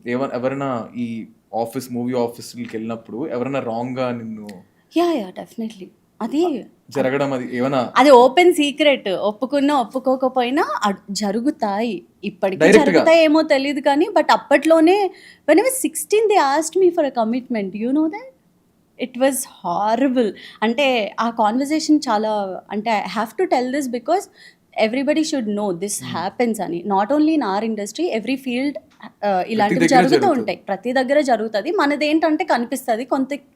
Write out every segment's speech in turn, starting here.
ఎవరైనా ఈ మూవీ ఆఫీస్‌లకి వెళ్ళినప్పుడు ఎవరైనా రాంగ్‌గా నిన్ను యాహ్! డెఫినెట్‌లీ. అది జరగడం అది ఏమైనా అది ఓపెన్ సీక్రెట్. ఒప్పుకున్నా, ఒప్పుకోకపోయినా జరుగుతాయి. ఇప్పటికి డైరెక్ట్‌గా జరుగుతాయేమో తెలీదు కానీ, బట్ అప్పట్లోనే when I was 16 they asked me for a commitment. You know that? It was horrible. అంటే ఆ కాన్వర్జేషన్ చాలా, అంటే I have to tell this because everybody should know this happens అని. Not only in our industry, every field ప్రతి ఇలాంటివి దగ్గర జరుగుతూ జరుగుతది. ఉంటాయి. ప్రతి దగ్గర జరుగుతుంది. మనదేంటంటే కనిపిస్తుంది,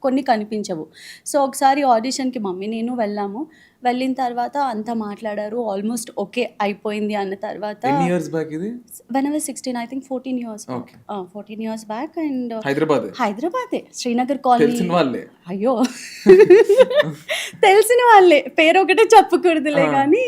కొన్ని కనిపించవు. సో ఒకసారి ఆడిషన్కి మమ్మీ నేను వెళ్ళాము. వెళ్ళిన తర్వాత అంతా మాట్లాడారు, ఆల్మోస్ట్ ఓకే అయిపోయింది అన్న తర్వాత ఎన్ని ఇయర్స్ బ్యాక్ ఇది? When I was 16, I think 14 years back. Okay. 14 years back. And హైదరాబాదే. హైదరాబాదే, శ్రీనగర్ కాలనీ. తెలిసిన వాళ్ళే. అయ్యో! తెలిసిన వాళ్ళే. పేరొకటే చెప్పకూడదులే ఆ! గానీ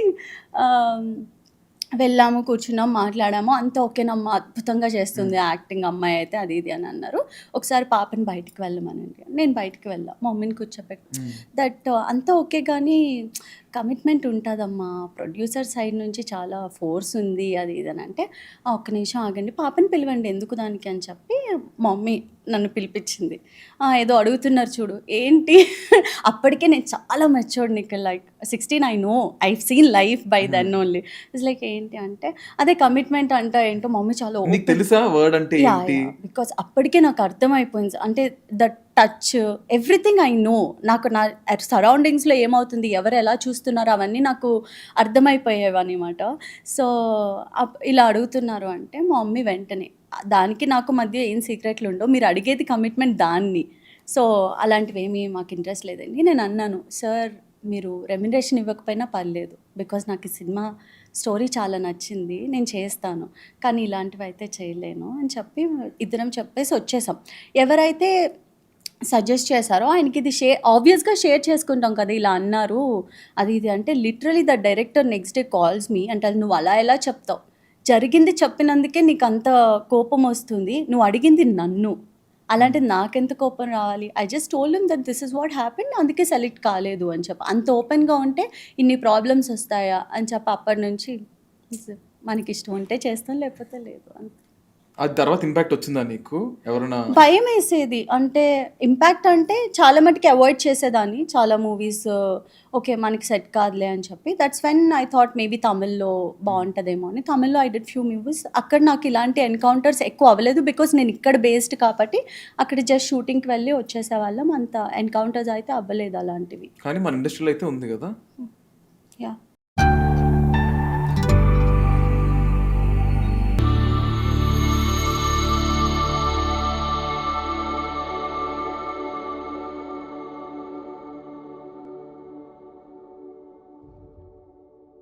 వెళ్ళాము, కూర్చున్నాం, మాట్లాడాము. అంతా ఓకేనమ్మా, అద్భుతంగా చేస్తుంది యాక్టింగ్ అమ్మాయి అయితే, అది ఇది అని అన్నారు. ఒకసారి పాపని బయటికి వెళ్ళమనండి. నేను బయటికి వెళ్ళా. మా మమ్మీని కూర్చోపెట్టి దట్ అంతా ఓకే కానీ కమిట్మెంట్ ఉంటుందమ్మా, ప్రొడ్యూసర్ సైడ్ నుంచి చాలా ఫోర్స్ ఉంది, అది ఇది అని అంటే, ఒక్క నిమిషం ఆగండి, పాపని పిలవండి, ఎందుకు దానికి అని చెప్పి మా మమ్మీ నన్ను పిలిపించింది. ఏదో అడుగుతున్నారు చూడు, ఏంటి? అప్పటికే నేను చాలా మెచ్యూర్డ్ నీకు, like 16, I know, I seen life by then only. It's like ఏంటి అంటే, అదే కమిట్మెంట్ అంటే ఏంటో మమ్మీ చాలా నీకు తెలుసా వర్డ్ అంటే ఏంటి? బికాస్ అప్పటికే నాకు అర్థమైపోయింది. అంటే the touch, everything I know. నాకు నా సరౌండింగ్స్లో ఏమవుతుంది, ఎవరు ఎలా చూస్తున్నారు, అవన్నీ నాకు అర్థమైపోయేవి అనమాట. సో ఇలా అడుగుతున్నారు అంటే మా మమ్మీ వెంటనే, దానికి నాకు మధ్య ఏం సీక్రెట్లు ఉండవు, మీరు అడిగేది కమిట్మెంట్ దాన్ని, సో అలాంటివి ఏమీ మాకు ఇంట్రెస్ట్ లేదండి. నేను అన్నాను, సార్ మీరు రెమ్యునరేషన్ ఇవ్వకపోయినా పర్లేదు, బికాజ్ నాకు ఈ సినిమా స్టోరీ చాలా నచ్చింది, నేను చేస్తాను, కానీ ఇలాంటివి అయితే చేయలేను అని చెప్పి ఇద్దరం చెప్పేసి వచ్చేసాం. ఎవరైతే సజెస్ట్ చేశారో ఆయనకి ఇది ఆబ్వియస్గా షేర్ చేసుకుంటాం కదా, ఇలా అన్నారు అది ఇది అంటే, literally the director next day calls me అంటే, నువ్వు అలా ఎలా చెప్తావు, జరిగింది చెప్పినందుకే నీకు అంత కోపం వస్తుంది, నువ్వు అడిగింది నన్ను, అలాంటిది నాకెంత కోపం రావాలి, I just told him that this is what happened, అందుకే సెలెక్ట్ కాలేదు అని చెప్పి. అంత ఓపెన్గా ఉంటే ఇన్ని ప్రాబ్లమ్స్ వస్తాయా అని చెప్పి అప్పటి నుంచి మనకి ఇష్టం ఉంటే చేస్తాం, లేకపోతే లేదు అంతే. అది తర్వాత ఇంపాక్ట్ వచ్చిందా నీకు? ఎవరైనా భయం వేసేది, అంటే ఇంపాక్ట్ అంటే చాలా మటుకి అవాయిడ్ చేసేదాన్ని, చాలా మూవీస్ ఓకే మనకి సెట్ కాదులే అని చెప్పి. That's when I thought maybe తమిళ్లో బాగుంటుందేమో అని. తమిళ్లో ఐ డిడ్ ఫ్యూ మూవీస్. అక్కడ నాకు ఇలాంటి ఎన్కౌంటర్స్ ఎక్కువ అవ్వలేదు, బికాస్ నేను ఇక్కడ బేస్డ్ కాబట్టి అక్కడ జస్ట్ షూటింగ్కి వెళ్ళి వచ్చేసేవాళ్ళం, అంత ఎన్కౌంటర్స్ అయితే అవ్వలేదు అలాంటివి. కానీ మన ఇండస్ట్రీలో అయితే ఉంది కదా. యా